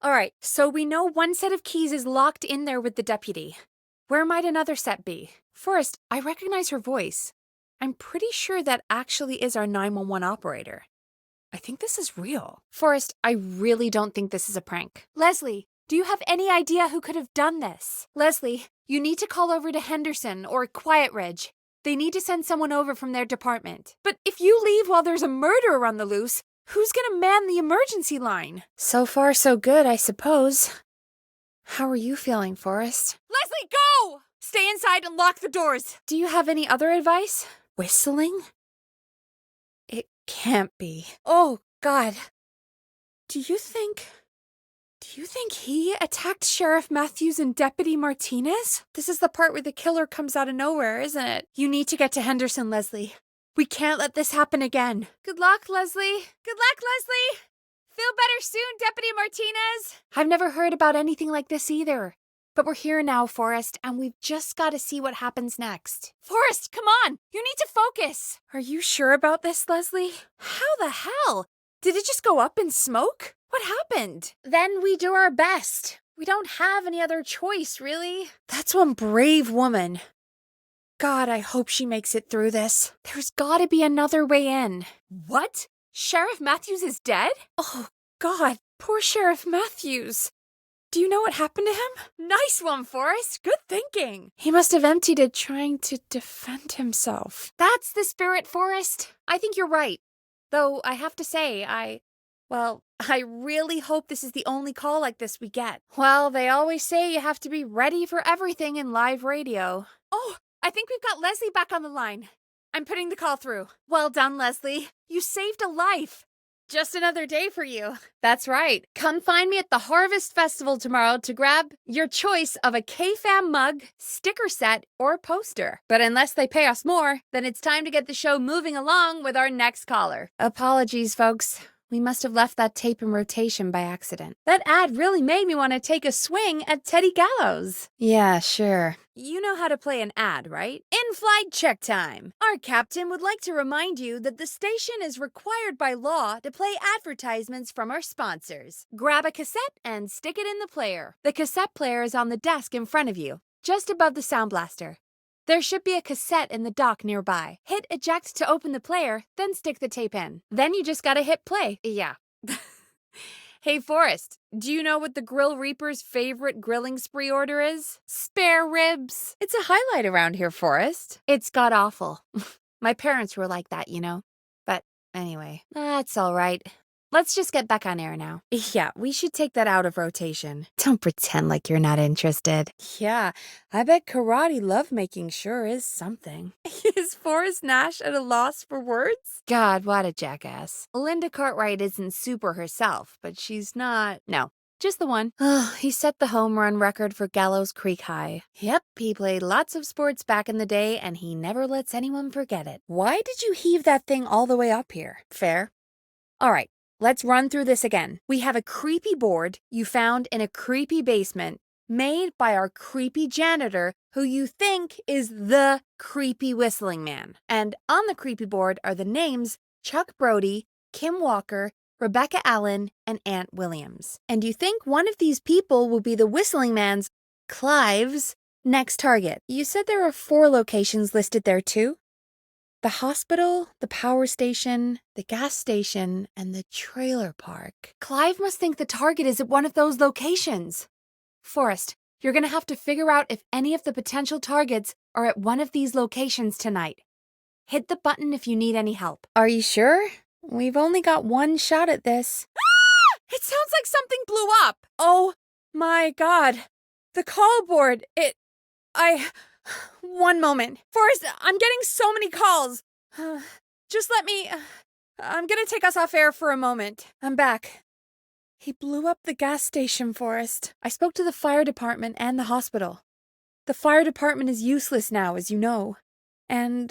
All right, so we know one set of keys is locked in there with the deputy. Where might another set be? Forrest, I recognize her voice. I'm pretty sure that actually is our 911 operator. I think this is real. Forrest, I really don't think this is a prank. Leslie, do you have any idea who could have done this? Leslie, you need to call over to Henderson or Quiet Ridge. They need to send someone over from their department. But if you leave while there's a murderer on the loose, who's gonna man the emergency line? So far, so good, I suppose. How are you feeling, Forrest? Leslie, go! Stay inside and lock the doors. Do you have any other advice? Whistling? It can't be. Oh, God. Do you think he attacked Sheriff Matthews and Deputy Martinez? This is the part where the killer comes out of nowhere, isn't it? You need to get to Henderson, Leslie. We can't let this happen again. Good luck, Leslie. Good luck, Leslie. Feel better soon, Deputy Martinez. I've never heard about anything like this either. But we're here now, Forrest, and we've just got to see what happens next. Forrest, come on! You need to focus! Are you sure about this, Leslie? How the hell? Did it just go up in smoke? What happened? Then we do our best. We don't have any other choice, really. That's one brave woman. God, I hope she makes it through this. There's gotta be another way in. What? Sheriff Matthews is dead? Oh, God, poor Sheriff Matthews. Do you know what happened to him? Nice one, Forrest. Good thinking. He must have emptied it trying to defend himself. That's the spirit, Forrest. I think you're right. Though I have to say, I really hope this is the only call like this we get. Well, they always say you have to be ready for everything in live radio. Oh, I think we've got Leslie back on the line. I'm putting the call through. Well done, Leslie. You saved a life. Just another day for you. That's right. Come find me at the Harvest Festival tomorrow to grab your choice of a K-Fam mug, sticker set, or poster. But unless they pay us more, then it's time to get the show moving along with our next caller. Apologies, folks. We must have left that tape in rotation by accident. That ad really made me want to take a swing at Teddy Gallows. Yeah, sure. You know how to play an ad, right? In-flight check time. Our captain would like to remind you that the station is required by law to play advertisements from our sponsors. Grab a cassette and stick it in the player. The cassette player is on the desk in front of you, just above the sound blaster. There should be a cassette in the dock nearby. Hit eject to open the player, then stick the tape in. Then you just gotta hit play. Yeah. Hey, Forrest, do you know what the Grill Reaper's favorite grilling spree order is? Spare ribs. It's a highlight around here, Forrest. It's god-awful. My parents were like that, you know. But anyway, that's all right. Let's just get back on air now. Yeah, we should take that out of rotation. Don't pretend like you're not interested. Yeah, I bet karate lovemaking sure is something. Is Forrest Nash at a loss for words? God, what a jackass. Linda Cartwright isn't super herself, but she's not... No, just the one. Oh, he set the home run record for Gallows Creek High. Yep, he played lots of sports back in the day, and he never lets anyone forget it. Why did you heave that thing all the way up here? Fair. All right. Let's run through this again. We have a creepy board you found in a creepy basement made by our creepy janitor who you think is the creepy whistling man. And on the creepy board are the names Chuck Brody, Kim Walker, Rebecca Allen, and Aunt Williams. And you think one of these people will be the whistling man's, Clive's, next target. You said there are 4 locations listed there too? The hospital, the power station, the gas station, and the trailer park. Clive must think the target is at one of those locations. Forrest, you're gonna have to figure out if any of the potential targets are at one of these locations tonight. Hit the button if you need any help. Are you sure? We've only got one shot at this. Ah! It sounds like something blew up. Oh my God. The call board, One moment. Forrest, I'm getting so many calls. Just let me... I'm gonna take us off air for a moment. I'm back. He blew up the gas station, Forrest. I spoke to the fire department and the hospital. The fire department is useless now, as you know. And,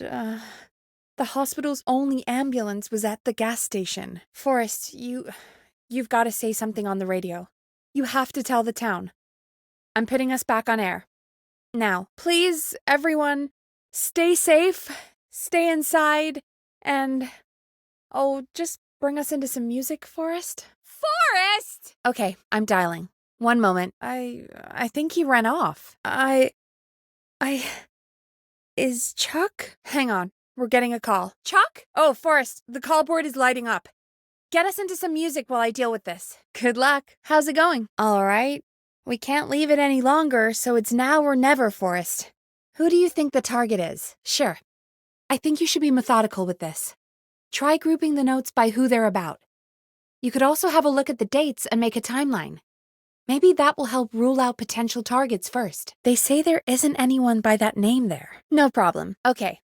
the hospital's only ambulance was at the gas station. Forrest, you've got to say something on the radio. You have to tell the town. I'm putting us back on air. Now, please, everyone, stay safe, stay inside, and, just bring us into some music, Forrest. Forrest! Okay, I'm dialing. One moment. I think he ran off. Is Chuck? Hang on. We're getting a call. Chuck? Oh, Forrest, the call board is lighting up. Get us into some music while I deal with this. Good luck. How's it going? All right. We can't leave it any longer, so it's now or never, Forrest. Who do you think the target is? Sure. I think you should be methodical with this. Try grouping the notes by who they're about. You could also have a look at the dates and make a timeline. Maybe that will help rule out potential targets first. They say there isn't anyone by that name there. No problem. Okay.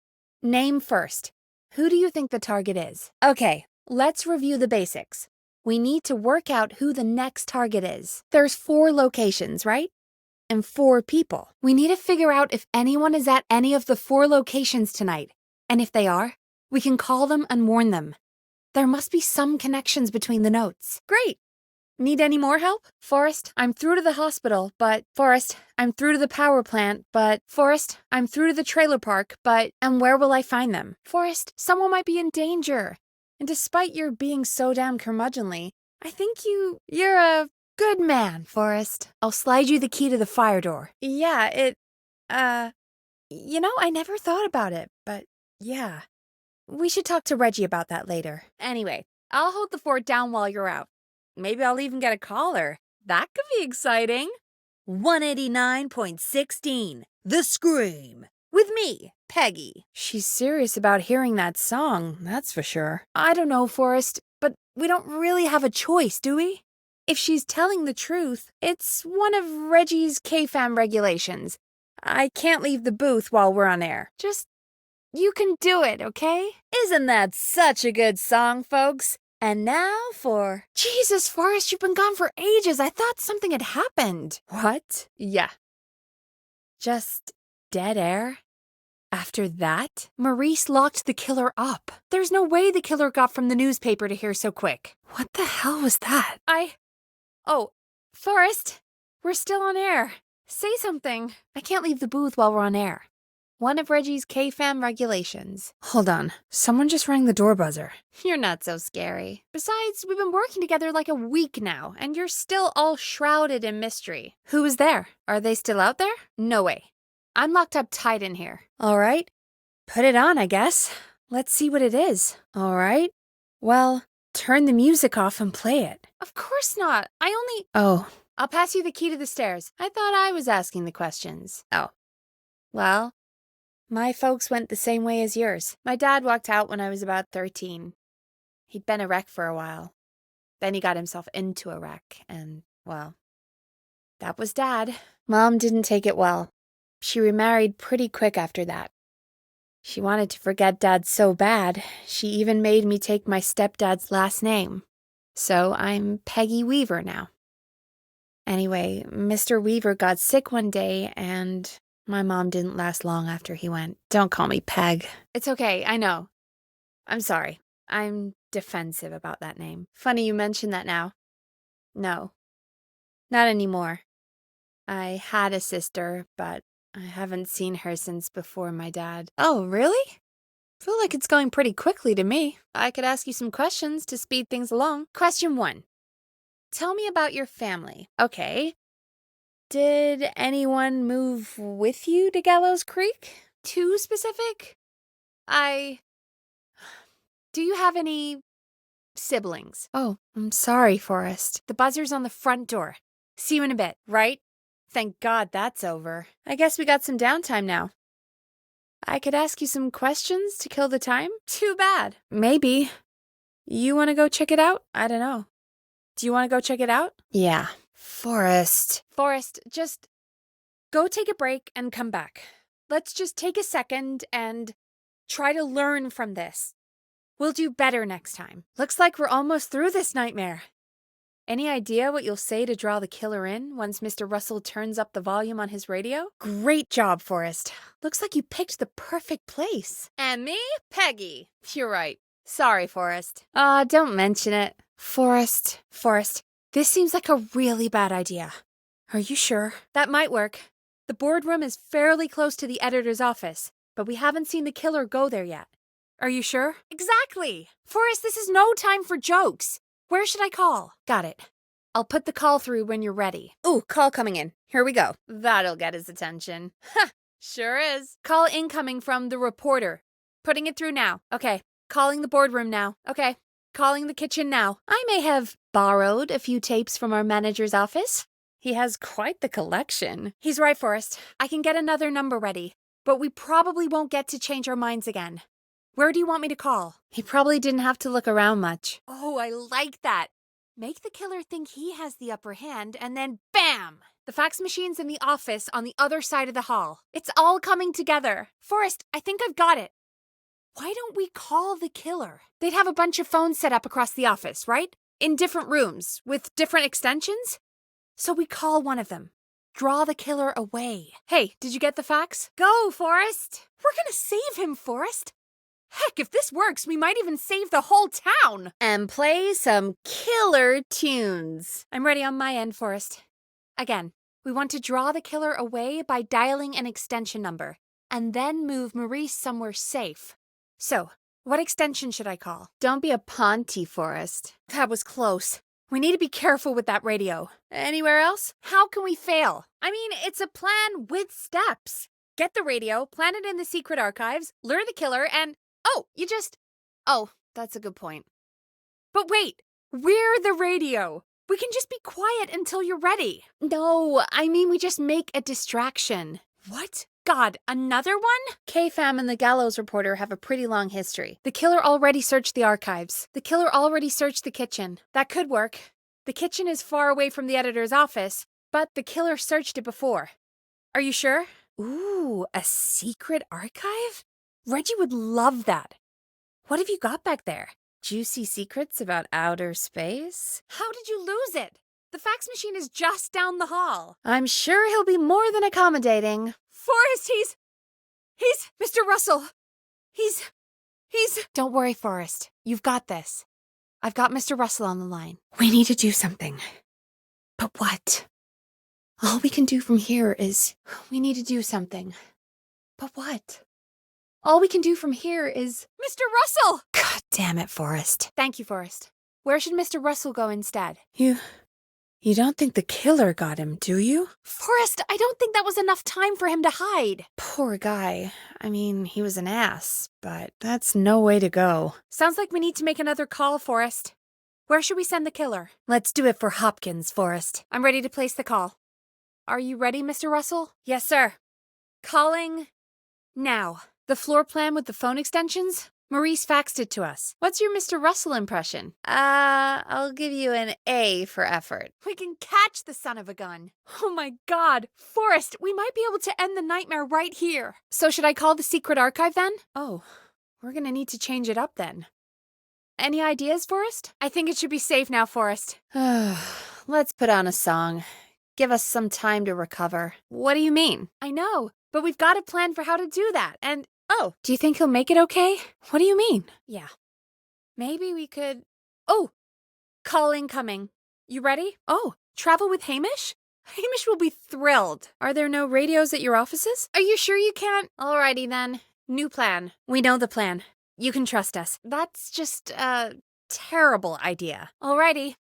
Name first. Who do you think the target is? Okay, let's review the basics. We need to work out who the next target is. There's 4 locations, right? And 4 people. We need to figure out if anyone is at any of the 4 locations tonight. And if they are, we can call them and warn them. There must be some connections between the notes. Great! Need any more help? Forrest, I'm through to the hospital, but... Forrest, I'm through to the power plant, but... Forrest, I'm through to the trailer park, but... And where will I find them? Forrest, someone might be in danger. And despite your being so damn curmudgeonly, I think you're a good man, Forrest. I'll slide you the key to the fire door. Yeah, I never thought about it, but yeah. We should talk to Reggie about that later. Anyway, I'll hold the fort down while you're out. Maybe I'll even get a caller. That could be exciting. 189.16, The Scream. With me, Peggy. She's serious about hearing that song, that's for sure. I don't know, Forrest, but we don't really have a choice, do we? If she's telling the truth, it's one of Reggie's KFAM regulations. I can't leave the booth while we're on air. You can do it, okay? Isn't that such a good song, folks? And now for... Jesus, Forrest, you've been gone for ages. I thought something had happened. What? Yeah. Just dead air? After that, Maurice locked the killer up. There's no way the killer got from the newspaper to here so quick. What the hell was that? Oh, Forrest, we're still on air. Say something. I can't leave the booth while we're on air. One of Reggie's KFAM regulations. Hold on. Someone just rang the door buzzer. You're not so scary. Besides, we've been working together like a week now, and you're still all shrouded in mystery. Who is there? Are they still out there? No way. I'm locked up tight in here. All right. Put it on, I guess. Let's see what it is. All right. Well, turn the music off and play it. Of course not. Oh. I'll pass you the key to the stairs. I thought I was asking the questions. Oh. Well... My folks went the same way as yours. My dad walked out when I was about 13. He'd been a wreck for a while. Then he got himself into a wreck, and, well, that was Dad. Mom didn't take it well. She remarried pretty quick after that. She wanted to forget Dad so bad, she even made me take my stepdad's last name. So I'm Peggy Weaver now. Anyway, Mr. Weaver got sick one day, and... My mom didn't last long after he went. Don't call me Peg. It's okay, I know. I'm sorry. I'm defensive about that name. Funny you mention that now. No. Not anymore. I had a sister, but I haven't seen her since before my dad. Oh, really? Feel like it's going pretty quickly to me. I could ask you some questions to speed things along. Question 1. Tell me about your family. Okay. Did anyone move with you to Gallows Creek? Too specific? Do you have any siblings? Oh, I'm sorry, Forrest. The buzzer's on the front door. See you in a bit, right? Thank God that's over. I guess we got some downtime now. I could ask you some questions to kill the time? Too bad. Maybe. You want to go check it out? I don't know. Do you want to go check it out? Yeah. Forrest, just go take a break and come back. Let's just take a second and try to learn from this. We'll do better next time. Looks like we're almost through this nightmare. Any idea what you'll say to draw the killer in once Mr. Russell turns up the volume on his radio? Great job, Forrest. Looks like you picked the perfect place. And me, Peggy. You're right. Sorry, Forrest. Don't mention it. Forrest. This seems like a really bad idea. Are you sure? That might work. The boardroom is fairly close to the editor's office, but we haven't seen the killer go there yet. Are you sure? Exactly! Forrest, this is no time for jokes. Where should I call? Got it. I'll put the call through when you're ready. Ooh, call coming in. Here we go. That'll get his attention. Ha! Sure is. Call incoming from the reporter. Putting it through now. Okay. Calling the boardroom now. Okay. Calling the kitchen now. I may have borrowed a few tapes from our manager's office. He has quite the collection. He's right, Forrest. I can get another number ready. But we probably won't get to change our minds again. Where do you want me to call? He probably didn't have to look around much. Oh, I like that. Make the killer think he has the upper hand, and then BAM! The fax machine's in the office on the other side of the hall. It's all coming together. Forrest, I think I've got it. Why don't we call the killer? They'd have a bunch of phones set up across the office, right? In different rooms, with different extensions? So we call one of them. Draw the killer away. Hey, did you get the fax? Go, Forrest! We're gonna save him, Forrest. Heck, if this works, we might even save the whole town! And play some killer tunes. I'm ready on my end, Forrest. Again, we want to draw the killer away by dialing an extension number, and then move Maurice somewhere safe. So, what extension should I call? Don't be a Ponty, Forrest. That was close. We need to be careful with that radio. Anywhere else? How can we fail? I mean, it's a plan with steps. Get the radio, plant it in the secret archives, lure the killer, and... Oh, that's a good point. But wait, we're the radio. We can just be quiet until you're ready. No, I mean we just make a distraction. What? God, another one? K-Fam and the Gallows Reporter have a pretty long history. The killer already searched the archives. The killer already searched the kitchen. That could work. The kitchen is far away from the editor's office, but the killer searched it before. Are you sure? Ooh, a secret archive? Reggie would love that. What have you got back there? Juicy secrets about outer space? How did you lose it? The fax machine is just down the hall. I'm sure he'll be more than accommodating. Forrest, he's Mr. Russell. He's... Don't worry, Forrest. You've got this. I've got Mr. Russell on the line. We need to do something. But what? All we can do from here is... We need to do something. But what? All we can do from here is... Mr. Russell! God damn it, Forrest. Thank you, Forrest. Where should Mr. Russell go instead? You don't think the killer got him, do you? Forrest, I don't think that was enough time for him to hide. Poor guy. I mean, he was an ass, but that's no way to go. Sounds like we need to make another call, Forrest. Where should we send the killer? Let's do it for Hopkins, Forrest. I'm ready to place the call. Are you ready, Mr. Russell? Yes, sir. Calling now. The floor plan with the phone extensions? Maurice faxed it to us. What's your Mr. Russell impression? I'll give you an A for effort. We can catch the son of a gun. Oh my God. Forrest, we might be able to end the nightmare right here. So should I call the secret archive then? Oh, we're gonna need to change it up then. Any ideas, Forrest? I think it should be safe now, Forrest. Let's put on a song. Give us some time to recover. What do you mean? I know, but we've got a plan for how to do that, and... Oh, do you think he'll make it okay? What do you mean? Yeah. Maybe we could... Oh, call incoming. You ready? Oh, travel with Hamish? Hamish will be thrilled. Are there no radios at your offices? Are you sure you can't? Alrighty then. New plan. We know the plan. You can trust us. That's just a terrible idea. Alrighty.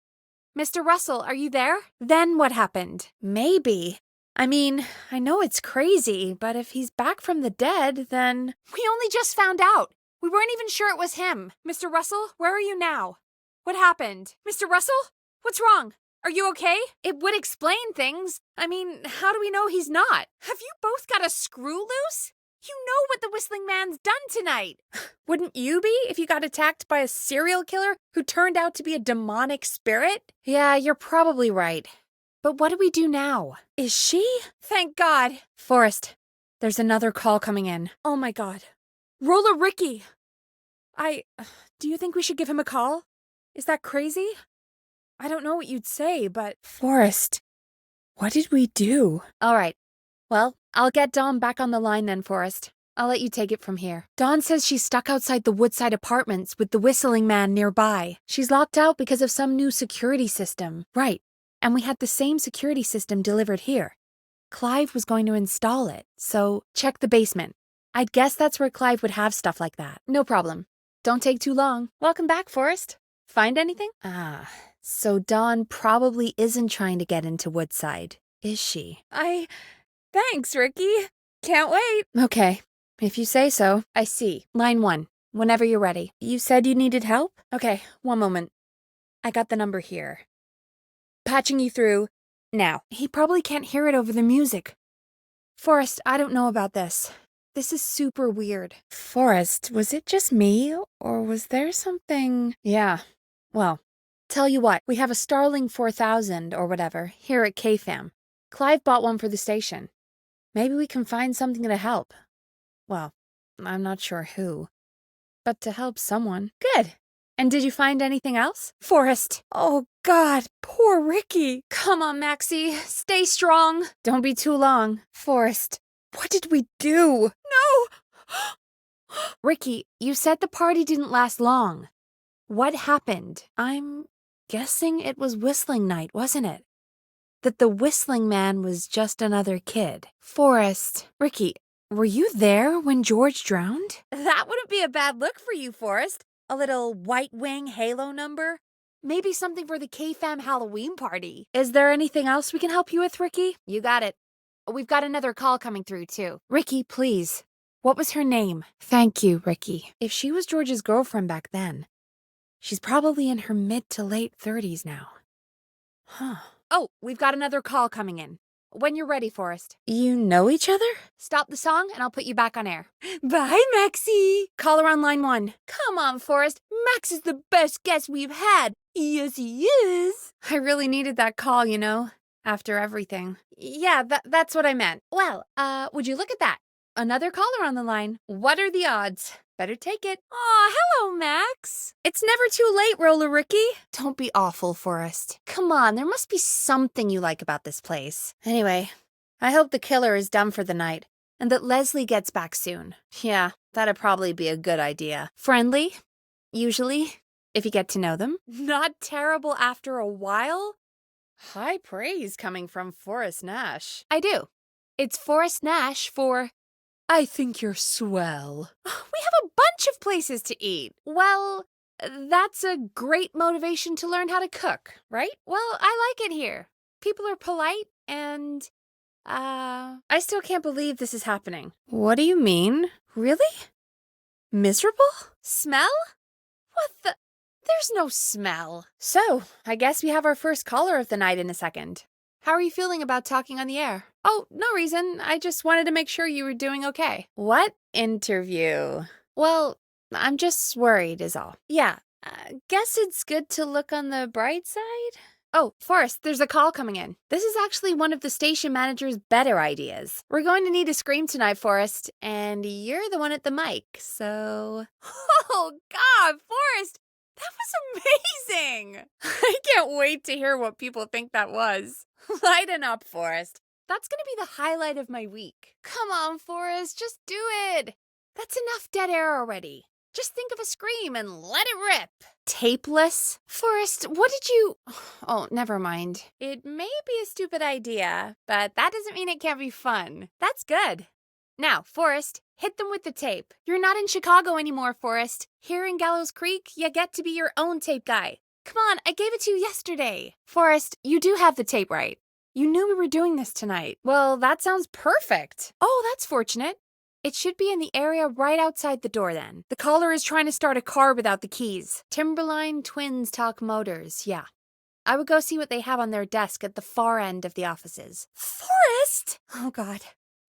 Mr. Russell, are you there? Then what happened? Maybe... I mean, I know it's crazy, but if he's back from the dead, then... We only just found out. We weren't even sure it was him. Mr. Russell, where are you now? What happened? Mr. Russell? What's wrong? Are you okay? It would explain things. I mean, how do we know he's not? Have you both got a screw loose? You know what the Whistling Man's done tonight. Wouldn't you be if you got attacked by a serial killer who turned out to be a demonic spirit? Yeah, you're probably right. But what do we do now? Is she? Thank God. Forrest, there's another call coming in. Oh my God. Roller Ricky. Do you think we should give him a call? Is that crazy? I don't know what you'd say, but... Forrest, what did we do? All right. Well, I'll get Dawn back on the line then, Forrest. I'll let you take it from here. Dawn says she's stuck outside the Woodside Apartments with the Whistling Man nearby. She's locked out because of some new security system. Right. And we had the same security system delivered here. Clive was going to install it, so check the basement. I'd guess that's where Clive would have stuff like that. No problem. Don't take too long. Welcome back, Forrest. Find anything? So Dawn probably isn't trying to get into Woodside, is she? Thanks, Ricky. Can't wait. Okay, if you say so. I see. Line 1, whenever you're ready. You said you needed help? Okay, one moment. I got the number here. Patching you through now. He probably can't hear it over the music. Forrest, I don't know about this. This is super weird. Forrest, was it just me, or was there something? Yeah, well, tell you what, we have a Starling 4000 or whatever here at KFAM. Clive bought one for the station. Maybe we can find something to help. Well, I'm not sure who, but to help someone. Good. And did you find anything else? Forrest. Oh, God, poor Ricky. Come on, Maxie. Stay strong. Don't be too long. Forrest, what did we do? No! Ricky, you said the party didn't last long. What happened? I'm guessing it was whistling night, wasn't it? That the whistling man was just another kid. Forrest. Ricky, were you there when George drowned? That wouldn't be a bad look for you, Forrest. A little White Wing Halo number? Maybe something for the KFAM Halloween party. Is there anything else we can help you with, Ricky? You got it. We've got another call coming through, too. Ricky, please. What was her name? Thank you, Ricky. If she was George's girlfriend back then, she's probably in her mid to late 30s now. Huh. Oh, we've got another call coming in. When you're ready, Forrest. You know each other? Stop the song and I'll put you back on air. Bye, Maxie. Caller on line 1. Come on, Forrest. Max is the best guest we've had. Yes, he is. I really needed that call, you know, after everything. Yeah, that's what I meant. Well, would you look at that? Another caller on the line. What are the odds? Better take it. Aw, hello, Max. It's never too late, Roller Ricky. Don't be awful, Forrest. Come on, there must be something you like about this place. Anyway, I hope the killer is done for the night, and that Leslie gets back soon. Yeah, that'd probably be a good idea. Friendly, usually, if you get to know them. Not terrible after a while. High praise coming from Forrest Nash. I do. It's Forrest Nash for... I think you're swell. We have a bunch of places to eat. Well, that's a great motivation to learn how to cook, right? Well, I like it here. People are polite and, I still can't believe this is happening. What do you mean? Really? Miserable? Smell? What the? There's no smell. So, I guess we have our first caller of the night in a second. How are you feeling about talking on the air? Oh, no reason. I just wanted to make sure you were doing okay. What interview? Well, I'm just worried is all. Yeah, guess it's good to look on the bright side. Oh, Forrest, there's a call coming in. This is actually one of the station manager's better ideas. We're going to need a scream tonight, Forrest, and you're the one at the mic, so... Oh, God, Forrest! That was amazing! I can't wait to hear what people think that was. Lighten up, Forrest. That's gonna be the highlight of my week. Come on, Forrest, just do it. That's enough dead air already. Just think of a scream and let it rip. Tapeless? Forrest, what did you... Oh, never mind. It may be a stupid idea, but that doesn't mean it can't be fun. That's good. Now, Forrest, hit them with the tape. You're not in Chicago anymore, Forrest. Here in Gallows Creek, you get to be your own tape guy. Come on, I gave it to you yesterday. Forrest, you do have the tape right. You knew we were doing this tonight. Well, that sounds perfect. Oh, that's fortunate. It should be in the area right outside the door then. The caller is trying to start a car without the keys. Timberline Twins Talk Motors, yeah. I would go see what they have on their desk at the far end of the offices. Forrest! Oh, God.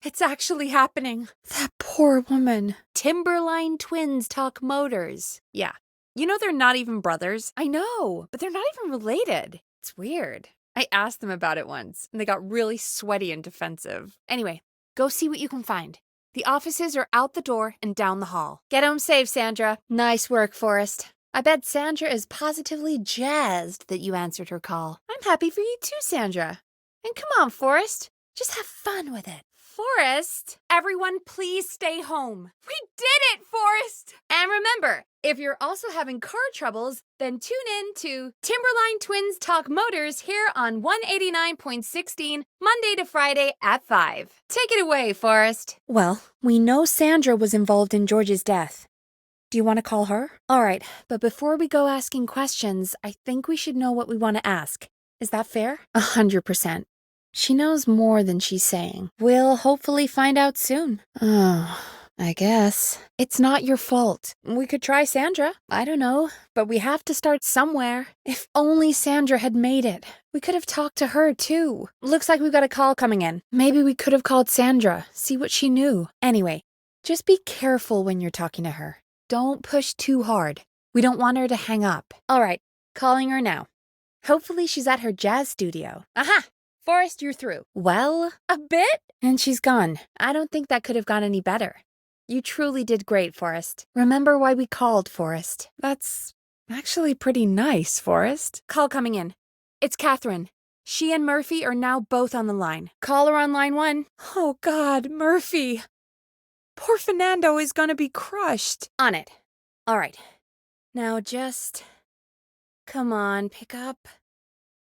It's actually happening. That poor woman. Timberline Twins Talk Motors. Yeah. You know they're not even brothers? I know, but they're not even related. It's weird. I asked them about it once, and they got really sweaty and defensive. Anyway, go see what you can find. The offices are out the door and down the hall. Get home safe, Sandra. Nice work, Forrest. I bet Sandra is positively jazzed that you answered her call. I'm happy for you too, Sandra. And come on, Forrest. Just have fun with it. Forrest, everyone please stay home. We did it, Forrest! And remember, if you're also having car troubles, then tune in to Timberline Twins Talk Motors here on 189.16, Monday to Friday at 5. Take it away, Forrest. Well, we know Sandra was involved in George's death. Do you want to call her? All right, but before we go asking questions, I think we should know what we want to ask. Is that fair? 100%. She knows more than she's saying. We'll hopefully find out soon. Oh, I guess. It's not your fault. We could try Sandra. I don't know, but we have to start somewhere. If only Sandra had made it. We could have talked to her, too. Looks like we've got a call coming in. Maybe we could have called Sandra, see what she knew. Anyway, just be careful when you're talking to her. Don't push too hard. We don't want her to hang up. All right, calling her now. Hopefully she's at her jazz studio. Aha! Forrest, you're through. Well, a bit? And she's gone. I don't think that could have gone any better. You truly did great, Forrest. Remember why we called, Forrest. That's actually pretty nice, Forrest. Call coming in. It's Catherine. She and Murphy are now both on the line. Call her on line 1. Oh, God, Murphy. Poor Fernando is gonna be crushed. On it. All right. Now just... Come on, pick up.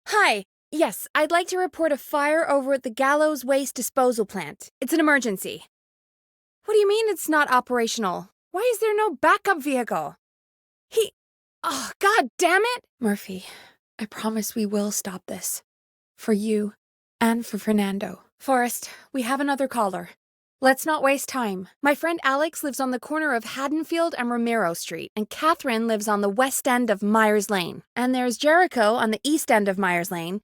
Hi. Yes, I'd like to report a fire over at the Gallows Waste Disposal Plant. It's an emergency. What do you mean it's not operational? Why is there no backup vehicle? Oh, God damn it! Murphy, I promise we will stop this. For you and for Fernando. Forrest, we have another caller. Let's not waste time. My friend Alex lives on the corner of Haddonfield and Romero Street, and Catherine lives on the west end of Myers Lane. And there's Jericho on the east end of Myers Lane,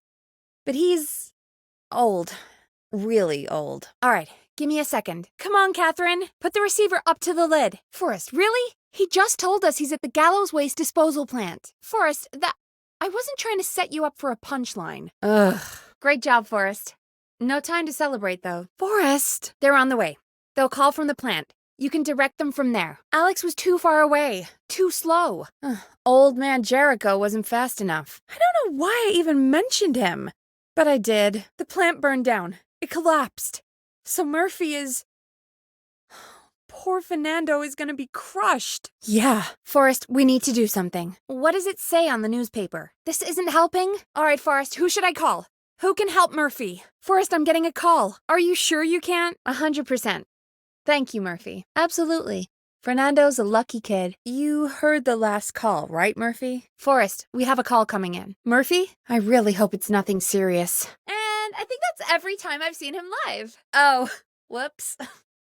but he's old. Really old. All right, give me a second. Come on, Catherine. Put the receiver up to the lid. Forrest, really? He just told us he's at the Gallows Waste Disposal Plant. Forrest, I wasn't trying to set you up for a punchline. Ugh. Great job, Forrest. No time to celebrate, though. Forrest! They're on the way. They'll call from the plant. You can direct them from there. Alex was too far away. Too slow. Old man Jericho wasn't fast enough. I don't know why I even mentioned him. But I did. The plant burned down. It collapsed. So Murphy is... Poor Fernando is gonna be crushed. Yeah. Forrest, we need to do something. What does it say on the newspaper? This isn't helping? All right, Forrest, who should I call? Who can help Murphy? Forrest, I'm getting a call. Are you sure you can't? 100%. Thank you, Murphy. Absolutely. Fernando's a lucky kid. You heard the last call, right, Murphy? Forrest, we have a call coming in. Murphy? I really hope it's nothing serious. And I think that's every time I've seen him live. Oh, whoops.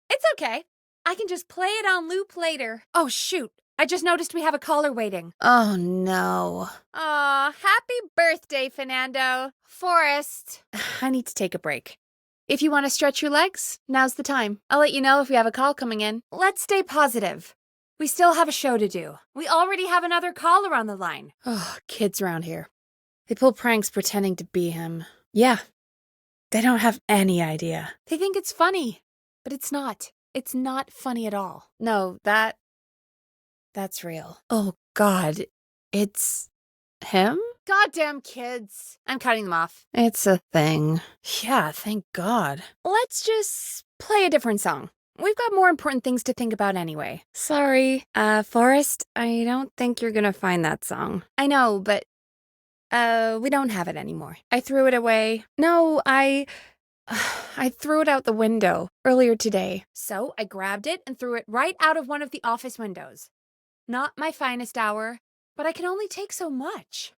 It's okay. I can just play it on loop later. Oh, shoot. I just noticed we have a caller waiting. Oh, no. Aw, happy birthday, Fernando. Forrest. I need to take a break. If you want to stretch your legs, now's the time. I'll let you know if we have a call coming in. Let's stay positive. We still have a show to do. We already have another caller on the line. Oh, kids around here. They pull pranks pretending to be him. Yeah. They don't have any idea. They think it's funny, but it's not. It's not funny at all. No, that's real. Oh, God. It's him? Goddamn kids. I'm cutting them off. It's a thing. Yeah, thank God. Let's just play a different song. We've got more important things to think about anyway. Sorry. Forrest, I don't think you're gonna find that song. I know, but, we don't have it anymore. I threw it away. No, I threw it out the window earlier today. So I grabbed it and threw it right out of one of the office windows. Not my finest hour, but I can only take so much.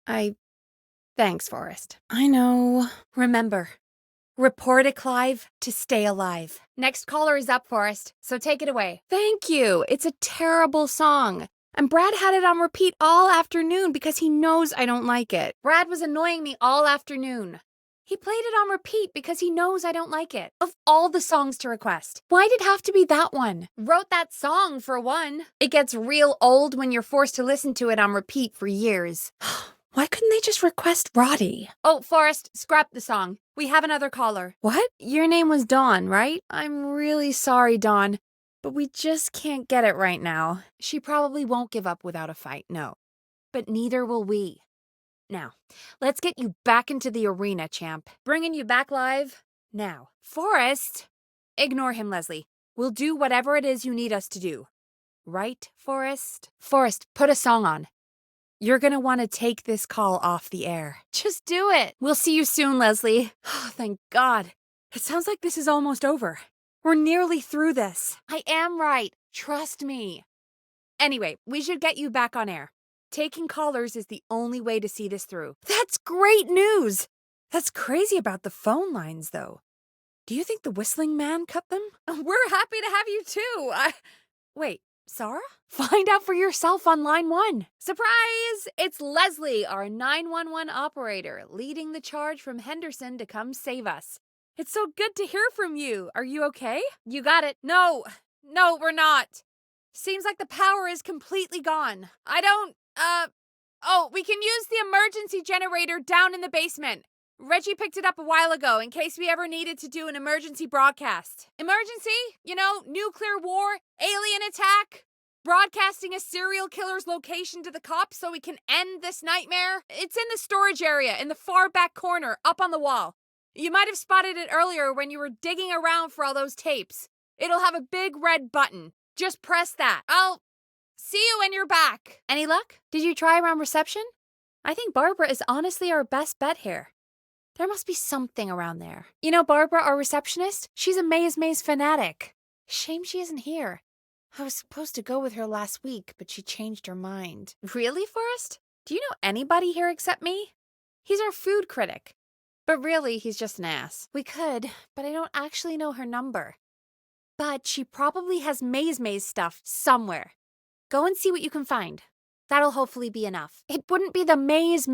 Thanks, Forrest. I know. Remember, report it, Clive, to stay alive. Next caller is up, Forrest, so take it away. Thank you. It's a terrible song. And Brad had it on repeat all afternoon because he knows I don't like it. Brad was annoying me all afternoon. He played it on repeat because he knows I don't like it. Of all the songs to request, why did it have to be that one? Wrote that song, for one. It gets real old when you're forced to listen to it on repeat for years. Why couldn't they just request Roddy? Oh, Forrest, scrap the song. We have another caller. What? Your name was Dawn, right? I'm really sorry, Dawn, but we just can't get it right now. She probably won't give up without a fight, no. But neither will we. Now, let's get you back into the arena, champ. Bringing you back live now. Forrest! Ignore him, Leslie. We'll do whatever it is you need us to do. Right, Forrest? Forrest, put a song on. You're gonna want to take this call off the air. Just do it. We'll see you soon, Leslie. Oh, thank God. It sounds like this is almost over. We're nearly through this. I am right. Trust me. Anyway, we should get you back on air. Taking callers is the only way to see this through. That's great news! That's crazy about the phone lines, though. Do you think the whistling man cut them? We're happy to have you, too. Wait, Sarah? Find out for yourself on line 1. Surprise! It's Leslie, our 911 operator, leading the charge from Henderson to come save us. It's so good to hear from you. Are you okay? You got it. No, we're not. Seems like the power is completely gone. We can use the emergency generator down in the basement. Reggie picked it up a while ago in case we ever needed to do an emergency broadcast. Emergency? Nuclear war, alien attack, broadcasting a serial killer's location to the cops so we can end this nightmare. It's in the storage area in the far back corner, up on the wall. You might have spotted it earlier when you were digging around for all those tapes. It'll have a big red button. Just press that. I'll see you when you're back. Any luck? Did you try around reception? I think Barbara is honestly our best bet here. There must be something around there. You know Barbara, our receptionist? She's a Maze fanatic. Shame she isn't here. I was supposed to go with her last week, but she changed her mind. Really, Forrest? Do you know anybody here except me? He's our food critic. But really, he's just an ass. We could, but I don't actually know her number. But she probably has Maze stuff somewhere. Go and see what you can find. That'll hopefully be enough. It wouldn't be the maze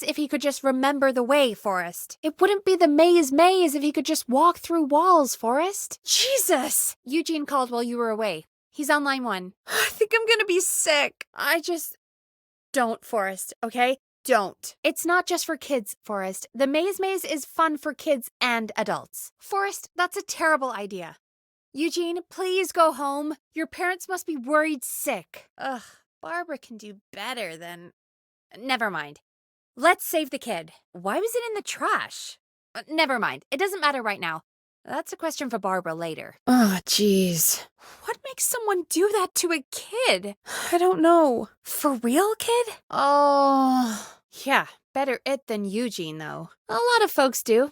if he could just remember the way, Forrest. It wouldn't be the maze if he could just walk through walls, Forrest. Jesus! Eugene called while you were away. He's on line 1. I think I'm gonna be sick. Don't, Forrest, okay? Don't. It's not just for kids, Forrest. The maze is fun for kids and adults. Forrest, that's a terrible idea. Eugene, please go home. Your parents must be worried sick. Ugh. Barbara can do better than... Never mind. Let's save the kid. Why was it in the trash? Never mind. It doesn't matter right now. That's a question for Barbara later. Oh, jeez. What makes someone do that to a kid? I don't know. For real, kid? Oh... Yeah, better it than Eugene, though. A lot of folks do.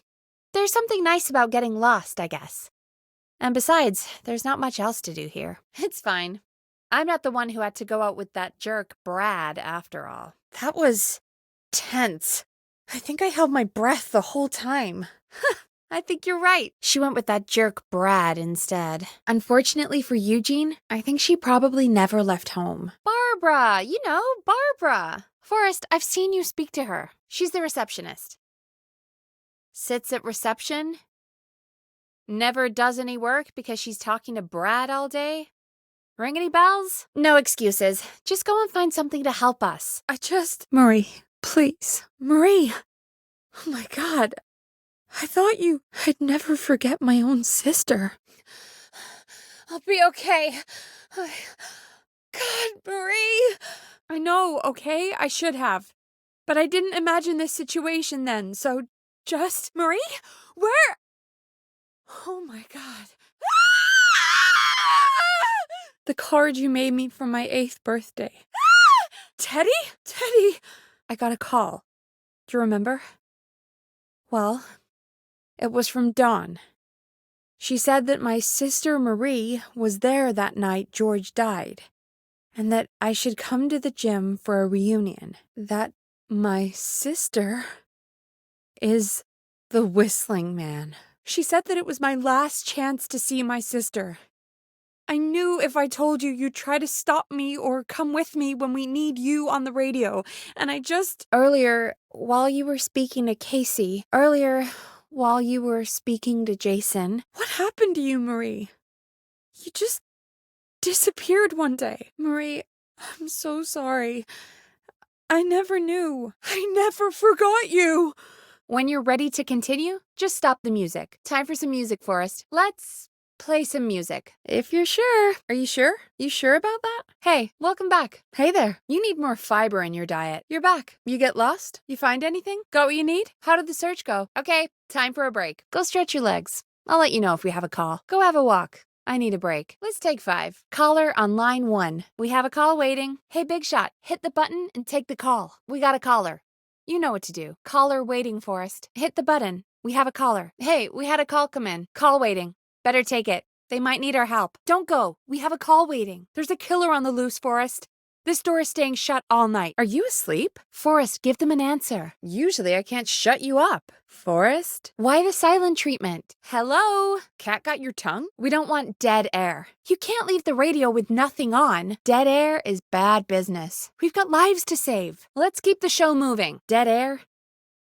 There's something nice about getting lost, I guess. And besides, there's not much else to do here. It's fine. I'm not the one who had to go out with that jerk Brad, after all. That was tense. I think I held my breath the whole time. I think you're right. She went with that jerk Brad instead. Unfortunately for Eugene, I think she probably never left home. Barbara! Barbara! Forrest, I've seen you speak to her. She's the receptionist. Sits at reception? Never does any work because she's talking to Brad all day? Ring any bells? No excuses. Just go and find something to help us. Marie, please. Marie! Oh my God. I thought I'd never forget my own sister. I'll be okay. God, Marie! I know, okay? I should have. But I didn't imagine this situation then, so Marie? Where? Oh my God. The card you made me for my 8th birthday. Teddy? Teddy! I got a call. Do you remember? Well, it was from Dawn. She said that my sister Marie was there that night George died, and that I should come to the gym for a reunion. That my sister is the whistling man. She said that it was my last chance to see my sister. I knew if I told you, you'd try to stop me or come with me when we need you on the radio, and Earlier, while you were speaking to Casey, while you were speaking to Jason... What happened to you, Marie? You just disappeared one day. Marie, I'm so sorry. I never knew. I never forgot you. When you're ready to continue, just stop the music. Time for some music, Forrest. Let's play some music. If you're sure. Are you sure? You sure about that? Hey, welcome back. Hey there. You need more fiber in your diet. You're back. You get lost? You find anything? Got what you need? How did the search go? Okay, time for a break. Go stretch your legs. I'll let you know if we have a call. Go have a walk. I need a break. Let's take 5. Caller on line 1. We have a call waiting. Hey, Big Shot, hit the button and take the call. We got a caller. You know what to do. Caller waiting, Forrest. Hit the button. We have a caller. Hey, we had a call come in. Call waiting. Better take it. They might need our help. Don't go. We have a call waiting. There's a killer on the loose, Forrest. This door is staying shut all night. Are you asleep? Forrest, give them an answer. Usually I can't shut you up. Forrest? Why the silent treatment? Hello? Cat got your tongue? We don't want dead air. You can't leave the radio with nothing on. Dead air is bad business. We've got lives to save. Let's keep the show moving. Dead air?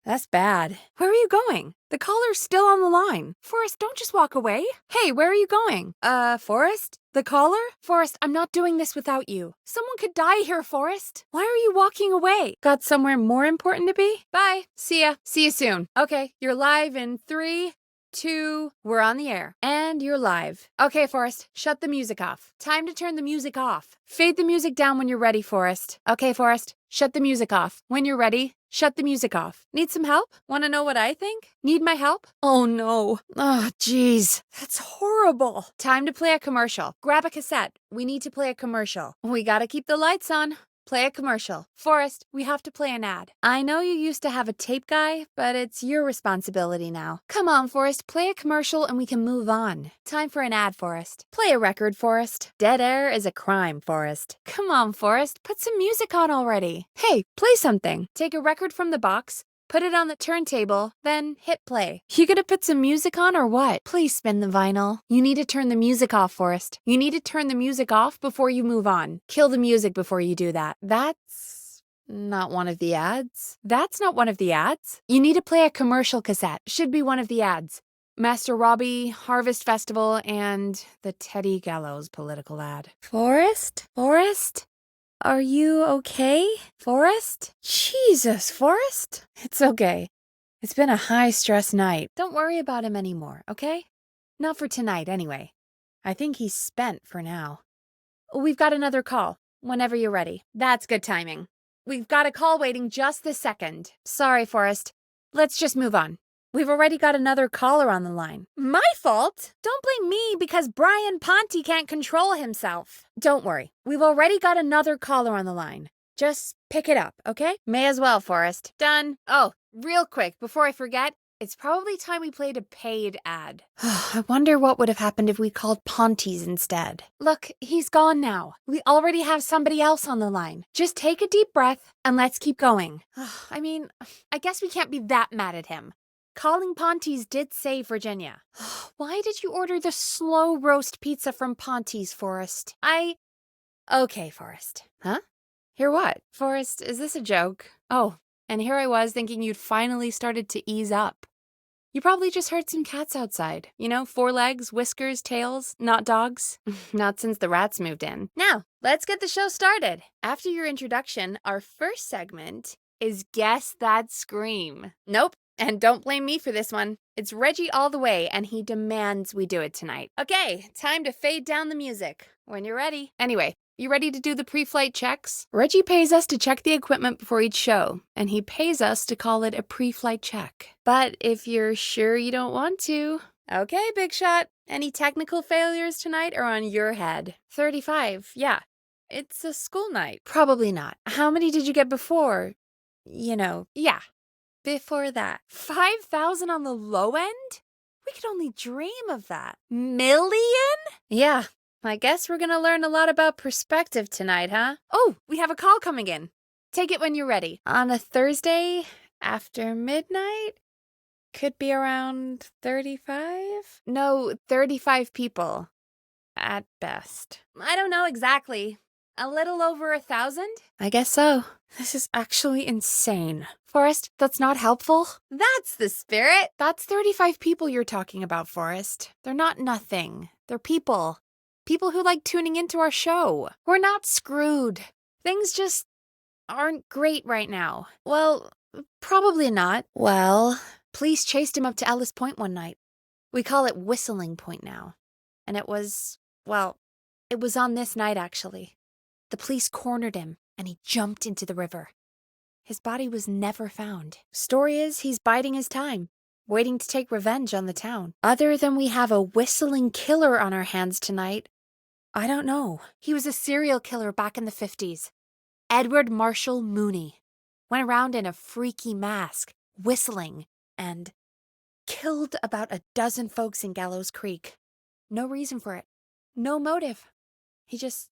That's bad. Where are you going? The caller's still on the line. Forrest, don't just walk away. Hey, where are you going? Forrest? The caller? Forrest, I'm not doing this without you. Someone could die here, Forrest. Why are you walking away? Got somewhere more important to be? Bye. See ya. See you soon. Okay, you're live in 3, 2, we're on the air. And you're live. Okay, Forrest, shut the music off. Time to turn the music off. Fade the music down when you're ready, Forrest. Okay, Forrest, shut the music off. When you're ready, shut the music off. Need some help? Want to know what I think? Need my help? Oh no. Oh, jeez. That's horrible. Time to play a commercial. Grab a cassette. We need to play a commercial. We gotta keep the lights on. Play a commercial. Forrest, we have to play an ad. I know you used to have a tape guy, but it's your responsibility now. Come on, Forrest, play a commercial and we can move on. Time for an ad, Forrest. Play a record, Forrest. Dead air is a crime, Forrest. Come on, Forrest, put some music on already. Hey, play something. Take a record from the box, put it on the turntable, then hit play. You gonna put some music on or what? Please spin the vinyl. You need to turn the music off, Forrest. You need to turn the music off before you move on. Kill the music before you do that. That's not one of the ads. That's not one of the ads. You need to play a commercial cassette. Should be one of the ads. Master Robbie, Harvest Festival, and the Teddy Gallows political ad. Forrest? Forrest? Are you okay, Forrest? Jesus, Forrest? It's okay. It's been a high-stress night. Don't worry about him anymore, okay? Not for tonight, anyway. I think he's spent for now. We've got another call, whenever you're ready. That's good timing. We've got a call waiting just this second. Sorry, Forrest. Let's just move on. We've already got another caller on the line. My fault? Don't blame me because Brian Ponte can't control himself. Don't worry. We've already got another caller on the line. Just pick it up, okay? May as well, Forrest. Done. Oh, real quick, before I forget, it's probably time we played a paid ad. I wonder what would have happened if we called Ponte's instead. Look, he's gone now. We already have somebody else on the line. Just take a deep breath and let's keep going. I mean, I guess we can't be that mad at him. Calling Ponte's did save Virginia. Why did you order the slow roast pizza from Ponte's, Forrest? Okay, Forrest. Huh? Hear what? Forrest, is this a joke? Oh, and here I was thinking you'd finally started to ease up. You probably just heard some cats outside. You know, 4 legs, whiskers, tails, not dogs. Not since the rats moved in. Now, let's get the show started. After your introduction, our first segment is Guess That Scream. Nope. And don't blame me for this one. It's Reggie all the way, and he demands we do it tonight. Okay, time to fade down the music. When you're ready. Anyway, you ready to do the pre-flight checks? Reggie pays us to check the equipment before each show, and he pays us to call it a pre-flight check. But if you're sure you don't want to... Okay, Big Shot. Any technical failures tonight are on your head. 35, yeah. It's a school night. Probably not. How many did you get before? Yeah. Before that. 5,000 on the low end? We could only dream of that. Million? Yeah, I guess we're gonna learn a lot about perspective tonight, huh? Oh, we have a call coming in. Take it when you're ready. On a Thursday after midnight? Could be around 35? No, 35 people. At best. I don't know exactly. A little over 1,000? I guess so. This is actually insane. Forrest, that's not helpful. That's the spirit. That's 35 people you're talking about, Forrest. They're not nothing. They're people. People who like tuning into our show. We're not screwed. Things just aren't great right now. Well, probably not. Well, police chased him up to Ellis Point one night. We call it Whistling Point now. And it was on this night, actually. The police cornered him, and he jumped into the river. His body was never found. Story is, he's biding his time, waiting to take revenge on the town. Other than we have a whistling killer on our hands tonight, I don't know. He was a serial killer back in the 50s. Edward Marshall Mooney. Went around in a freaky mask, whistling, and killed about a dozen folks in Gallows Creek. No reason for it. No motive. He just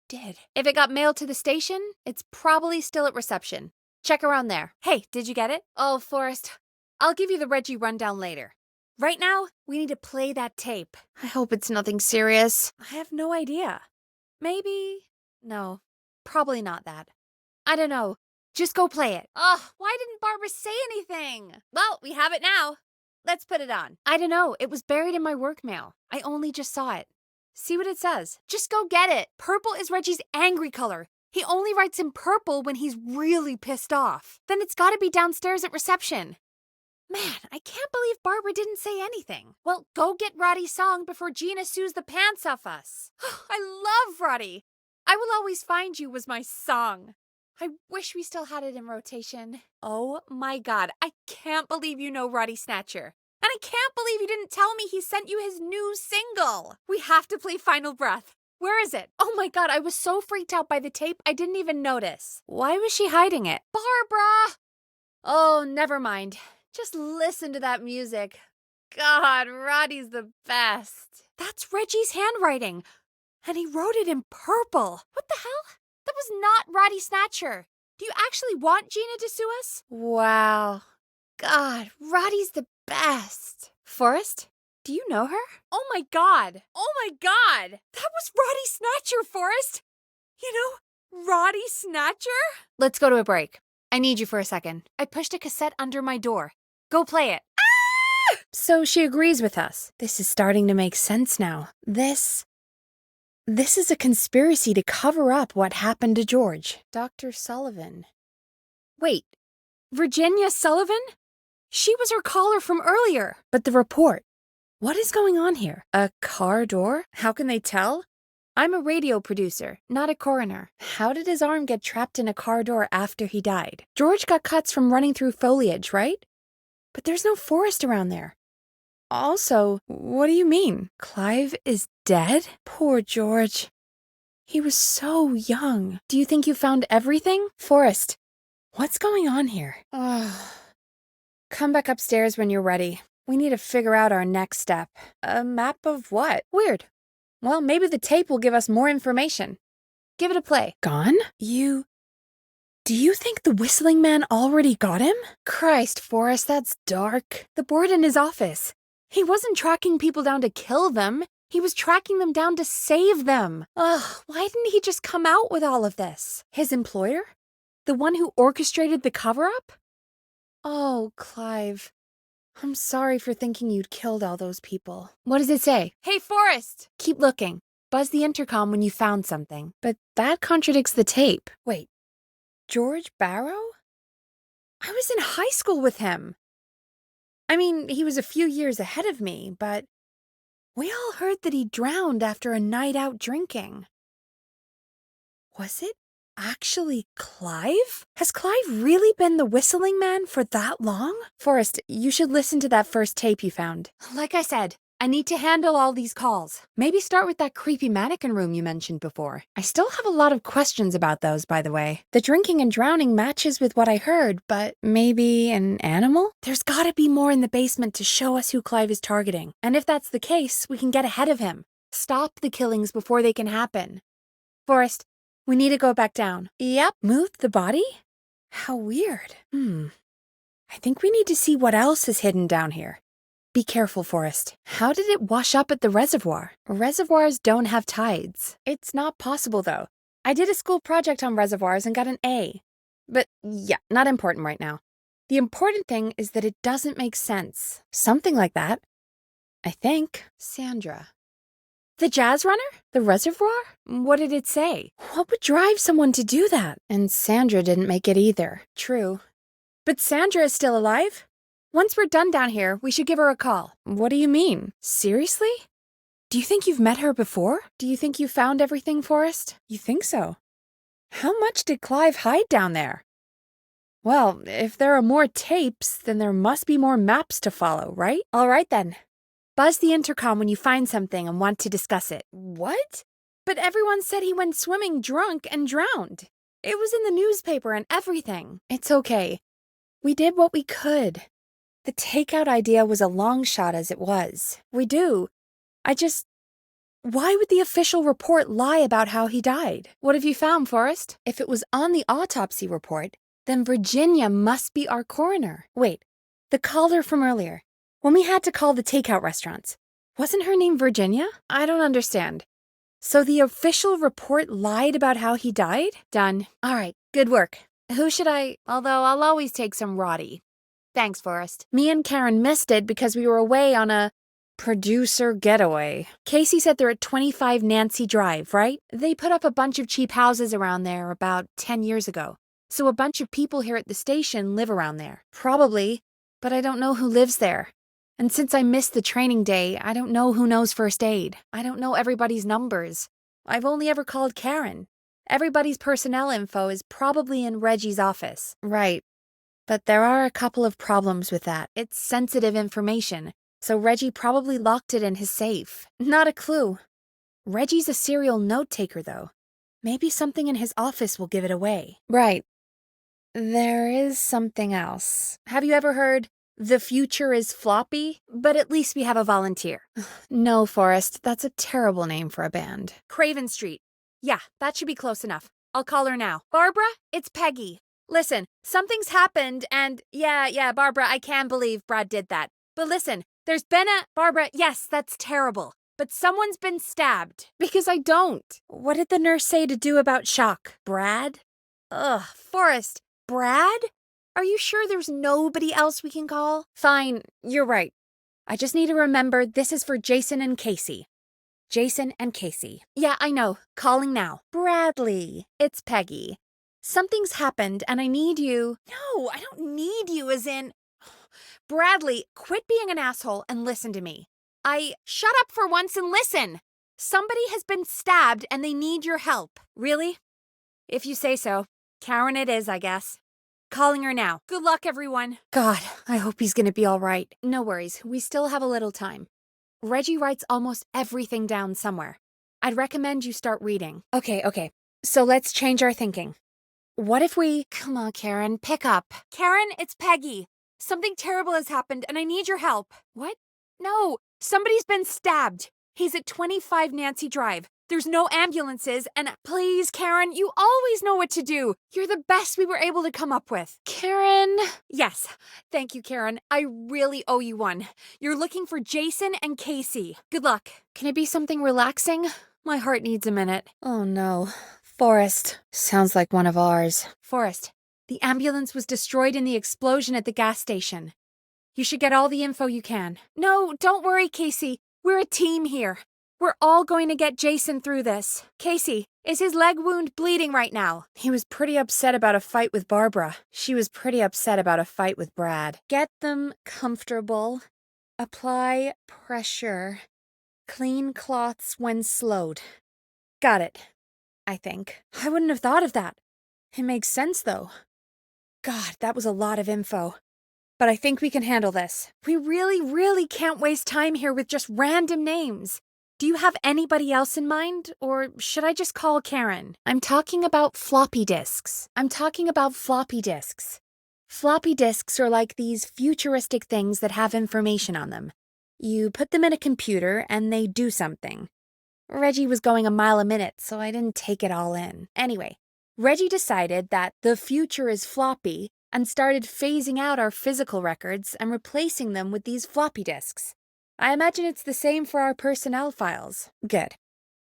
did. If it got mailed to the station, it's probably still at reception. Check around there. Hey, did you get it? Oh, Forrest, I'll give you the Reggie rundown later. Right now, we need to play that tape. I hope it's nothing serious. I have no idea. Maybe... No, probably not that. I don't know. Just go play it. Ugh, why didn't Barbara say anything? Well, we have it now. Let's put it on. I don't know. It was buried in my work mail. I only just saw it. See what it says. Just go get it. Purple is Reggie's angry color. He only writes in purple when he's really pissed off. Then it's gotta be downstairs at reception. Man, I can't believe Barbara didn't say anything. Well, go get Roddy's song before Gina sues the pants off us. I love Roddy. I Will Always Find You was my song. I wish we still had it in rotation. Oh my God, I can't believe you know Roddy Snatcher. And I can't believe you didn't tell me he sent you his new single. We have to play Final Breath. Where is it? Oh my God, I was so freaked out by the tape, I didn't even notice. Why was she hiding it? Barbara! Oh, never mind. Just listen to that music. God, Roddy's the best. That's Reggie's handwriting. And he wrote it in purple. What the hell? That was not Roddy Snatcher. Do you actually want Gina to sue us? Wow. God, Roddy's the best. Forrest, do you know her? Oh my God. Oh my God. That was Roddy Snatcher, Forrest. You know, Roddy Snatcher? Let's go to a break. I need you for a second. I pushed a cassette under my door. Go play it. Ah! So she agrees with us. This is starting to make sense now. This is a conspiracy to cover up what happened to George. Dr. Sullivan. Wait, Virginia Sullivan? She was her caller from earlier. But the report. What is going on here? A car door? How can they tell? I'm a radio producer, not a coroner. How did his arm get trapped in a car door after he died? George got cuts from running through foliage, right? But there's no forest around there. Also, what do you mean? Clive is dead? Poor George. He was so young. Do you think you found everything? Forrest, what's going on here? Come back upstairs when you're ready. We need to figure out our next step. A map of what? Weird. Well, maybe the tape will give us more information. Give it a play. Gone? Do you think the whistling man already got him? Christ, Forrest, that's dark. The board in his office. He wasn't tracking people down to kill them. He was tracking them down to save them. Ugh, why didn't he just come out with all of this? His employer? The one who orchestrated the cover-up? Oh, Clive. I'm sorry for thinking you'd killed all those people. What does it say? Hey, Forrest! Keep looking. Buzz the intercom when you found something. But that contradicts the tape. Wait, George Barrow? I was in high school with him. I mean, he was a few years ahead of me, but we all heard that he drowned after a night out drinking. Was it actually Clive? Has Clive really been the whistling man for that long? Forrest, you should listen to that first tape you found. Like I said, I need to handle all these calls. Maybe start with that creepy mannequin room you mentioned before. I still have a lot of questions about those, by the way. The drinking and drowning matches with what I heard, but maybe an animal? There's gotta be more in the basement to show us who Clive is targeting. And if that's the case, we can get ahead of him. Stop the killings before they can happen. Forrest, we need to go back down. Yep. Moved the body? How weird. I think we need to see what else is hidden down here. Be careful, Forrest. How did it wash up at the reservoir? Reservoirs don't have tides. It's not possible, though. I did a school project on reservoirs and got an A. But yeah, not important right now. The important thing is that it doesn't make sense. Something like that. I think. Sandra. The jazz runner? The reservoir? What did it say? What would drive someone to do that? And Sandra didn't make it either. True. But Sandra is still alive? Once we're done down here, we should give her a call. What do you mean? Seriously? Do you think you've met her before? Do you think you found everything, Forrest? You think so? How much did Clive hide down there? Well, if there are more tapes, then there must be more maps to follow, right? All right, then. Buzz the intercom when you find something and want to discuss it. What? But everyone said he went swimming drunk and drowned. It was in the newspaper and everything. It's okay. We did what we could. The takeout idea was a long shot as it was. We do. Why would the official report lie about how he died? What have you found, Forrest? If it was on the autopsy report, then Virginia must be our coroner. Wait, the caller from earlier, when we had to call the takeout restaurants, wasn't her name Virginia? I don't understand. So the official report lied about how he died? Done. All right, good work. Who should I? Although I'll always take some Roddy. Thanks, Forrest. Me and Karen missed it because we were away on a producer getaway. Casey said they're at 25 Nancy Drive, right? They put up a bunch of cheap houses around there about 10 years ago. So a bunch of people here at the station live around there. Probably, but I don't know who lives there. And since I missed the training day, I don't know who knows first aid. I don't know everybody's numbers. I've only ever called Karen. Everybody's personnel info is probably in Reggie's office. Right. But there are a couple of problems with that. It's sensitive information, so Reggie probably locked it in his safe. Not a clue. Reggie's a serial note-taker, though. Maybe something in his office will give it away. Right. There is something else. Have you ever heard, "The future is floppy"? But at least we have a volunteer. No, Forrest, that's a terrible name for a band. Craven Street. Yeah, that should be close enough. I'll call her now. Barbara, it's Peggy. Listen, something's happened and yeah, Barbara, I can't believe Brad did that. But listen, there's been a... Barbara, yes, that's terrible. But someone's been stabbed. Because I don't. What did the nurse say to do about shock? Brad? Ugh, Forrest. Brad? Are you sure there's nobody else we can call? Fine, you're right. I just need to remember this is for Jason and Casey. Jason and Casey. Yeah, I know. Calling now. Bradley, it's Peggy. Something's happened and I need you. No, I don't need you as in... Bradley, quit being an asshole and listen to me. Shut up for once and listen. Somebody has been stabbed and they need your help. Really? If you say so. Karen it is, I guess. Calling her now. Good luck, everyone. God, I hope he's gonna be all right. No worries, we still have a little time. Reggie writes almost everything down somewhere. I'd recommend you start reading. Okay. So let's change our thinking. What if we... Come on, Karen, pick up. Karen, it's Peggy. Something terrible has happened and I need your help. What? No, somebody's been stabbed. He's at 25 Nancy Drive. There's no ambulances and please, Karen, you always know what to do. You're the best we were able to come up with. Karen? Yes, thank you, Karen. I really owe you one. You're looking for Jason and Casey. Good luck. Can it be something relaxing? My heart needs a minute. Oh no. Forrest. Sounds like one of ours. Forrest, the ambulance was destroyed in the explosion at the gas station. You should get all the info you can. No, don't worry, Casey. We're a team here. We're all going to get Jason through this. Casey, is his leg wound bleeding right now? He was pretty upset about a fight with Barbara. She was pretty upset about a fight with Brad. Get them comfortable. Apply pressure. Clean cloths when slowed. Got it. I think. I wouldn't have thought of that. It makes sense, though. God, that was a lot of info. But I think we can handle this. We really can't waste time here with just random names. Do you have anybody else in mind? Or should I just call Karen? I'm talking about floppy disks. Floppy disks are like these futuristic things that have information on them. You put them in a computer and they do something. Reggie was going a mile a minute, so I didn't take it all in. Anyway, Reggie decided that the future is floppy and started phasing out our physical records and replacing them with these floppy disks. I imagine it's the same for our personnel files. Good.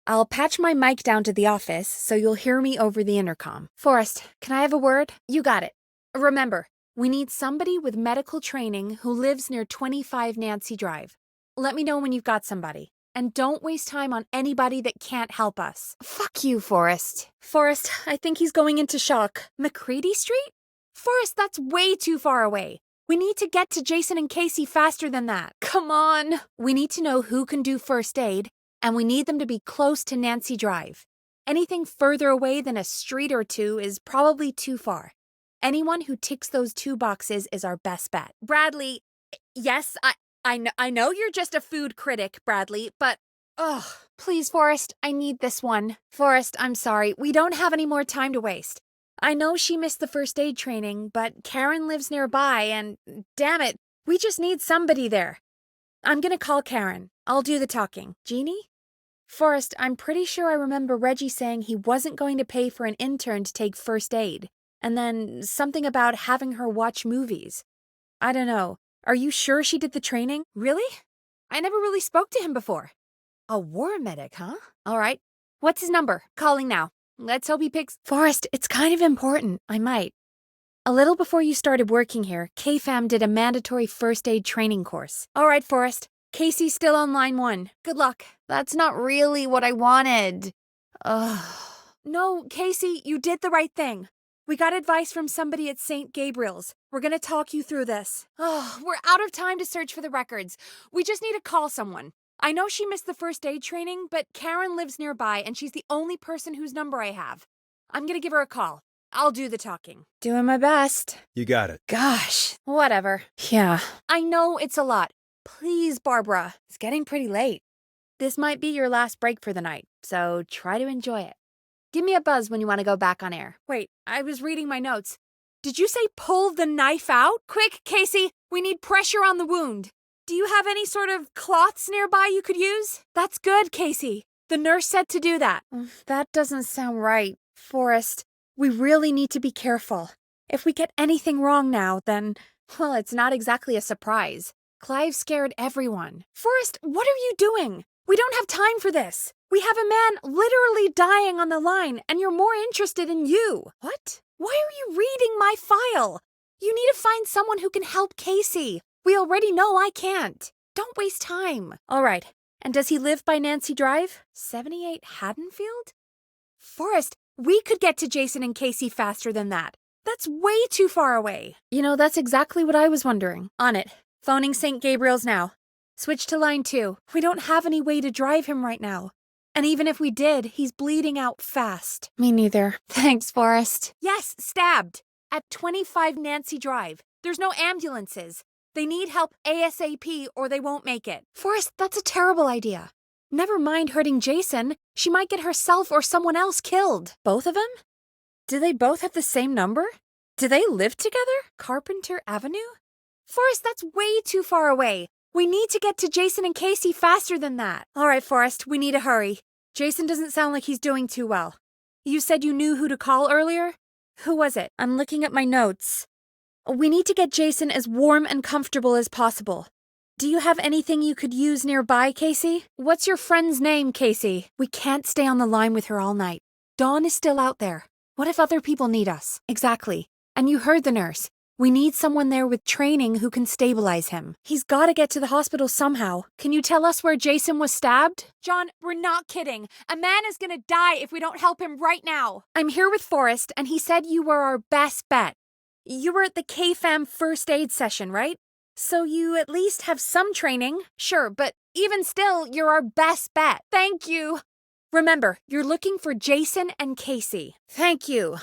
I'll patch my mic down to the office so you'll hear me over the intercom. Forrest, can I have a word? You got it. Remember, we need somebody with medical training who lives near 25 Nancy Drive. Let me know when you've got somebody. And don't waste time on anybody that can't help us. Fuck you, Forrest. Forrest, I think he's going into shock. McCready Street? Forrest, that's way too far away. We need to get to Jason and Casey faster than that. Come on. We need to know who can do first aid, and we need them to be close to Nancy Drive. Anything further away than a street or two is probably too far. Anyone who ticks those two boxes is our best bet. Bradley, yes, I know you're just a food critic, Bradley, but... Ugh, please, Forrest, I need this one. Forrest, I'm sorry, we don't have any more time to waste. I know she missed the first aid training, but Karen lives nearby and, damn it, we just need somebody there. I'm gonna call Karen. I'll do the talking. Jeannie? Forrest, I'm pretty sure I remember Reggie saying he wasn't going to pay for an intern to take first aid. And then something about having her watch movies. I don't know. Are you sure she did the training? Really? I never really spoke to him before. A war medic, huh? All right. What's his number? Calling now. Let's hope he picks... Forrest, it's kind of important. I might. A little before you started working here, KFAM did a mandatory first aid training course. All right, Forrest. Casey's still on line 1. Good luck. That's not really what I wanted. Ugh. No, Casey, you did the right thing. We got advice from somebody at St. Gabriel's. We're gonna talk you through this. Oh, we're out of time to search for the records. We just need to call someone. I know she missed the first aid training, but Karen lives nearby and she's the only person whose number I have. I'm gonna give her a call. I'll do the talking. Doing my best. You got it. Gosh, whatever. Yeah. I know it's a lot. Please, Barbara. It's getting pretty late. This might be your last break for the night, so try to enjoy it. Give me a buzz when you want to go back on air. Wait, I was reading my notes. Did you say pull the knife out? Quick, Casey, we need pressure on the wound. Do you have any sort of cloths nearby you could use? That's good, Casey. The nurse said to do that. That doesn't sound right, Forrest. We really need to be careful. If we get anything wrong now, then, well, it's not exactly a surprise. Clive scared everyone. Forrest, what are you doing? We don't have time for this. We have a man literally dying on the line, and you're more interested in you. What? Why are you reading my file? You need to find someone who can help Casey. We already know I can't. Don't waste time. All right. And does he live by Nancy Drive? 78 Haddonfield? Forrest, we could get to Jason and Casey faster than that. That's way too far away. You know, that's exactly what I was wondering. On it. Phoning St. Gabriel's now. Switch to line 2. We don't have any way to drive him right now. And even if we did, he's bleeding out fast. Me neither. Thanks, Forrest. Yes, stabbed. At 25 Nancy Drive. There's no ambulances. They need help ASAP or they won't make it. Forrest, that's a terrible idea. Never mind hurting Jason. She might get herself or someone else killed. Both of them? Do they both have the same number? Do they live together? Carpenter Avenue? Forrest, that's way too far away. We need to get to Jason and Casey faster than that. All right, Forrest, we need to hurry. Jason doesn't sound like he's doing too well. You said you knew who to call earlier? Who was it? I'm looking at my notes. We need to get Jason as warm and comfortable as possible. Do you have anything you could use nearby, Casey? What's your friend's name, Casey? We can't stay on the line with her all night. Dawn is still out there. What if other people need us? Exactly. And you heard the nurse. We need someone there with training who can stabilize him. He's got to get to the hospital somehow. Can you tell us where Jason was stabbed? John, we're not kidding. A man is going to die if we don't help him right now. I'm here with Forrest, and he said you were our best bet. You were at the KFAM first aid session, right? So you at least have some training. Sure, but even still, you're our best bet. Thank you. Remember, you're looking for Jason and Casey. Thank you.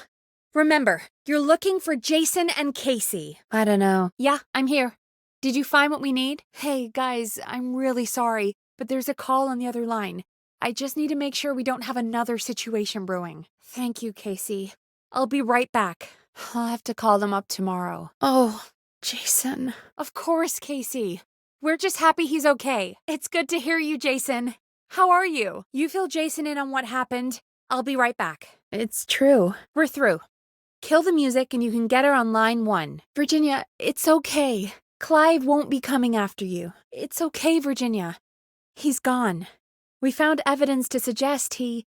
Remember, you're looking for Jason and Casey. I don't know. Yeah, I'm here. Did you find what we need? Hey, guys, I'm really sorry, but there's a call on the other line. I just need to make sure we don't have another situation brewing. Thank you, Casey. I'll be right back. I'll have to call them up tomorrow. Oh, Jason. Of course, Casey. We're just happy he's okay. It's good to hear you, Jason. How are you? You fill Jason in on what happened. I'll be right back. It's true. We're through. Kill the music and you can get her on line 1. Virginia, it's okay. Clive won't be coming after you. It's okay, Virginia. He's gone. We found evidence to suggest he...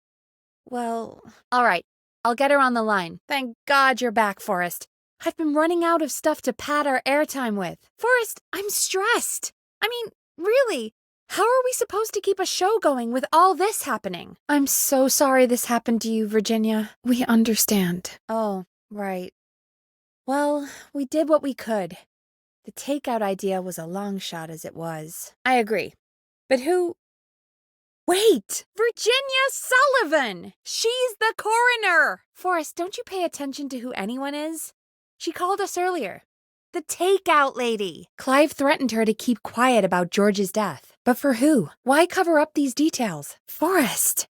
Well... All right, I'll get her on the line. Thank God you're back, Forrest. I've been running out of stuff to pad our airtime with. Forrest, I'm stressed. I mean, really, how are we supposed to keep a show going with all this happening? I'm so sorry this happened to you, Virginia. We understand. Oh, right. Well, we did what we could. The takeout idea was a long shot as it was. I agree. But who... Wait! Virginia Sullivan! She's the coroner! Forrest, don't you pay attention to who anyone is? She called us earlier. The takeout lady. Clive threatened her to keep quiet about George's death. But for who? Why cover up these details? Forrest,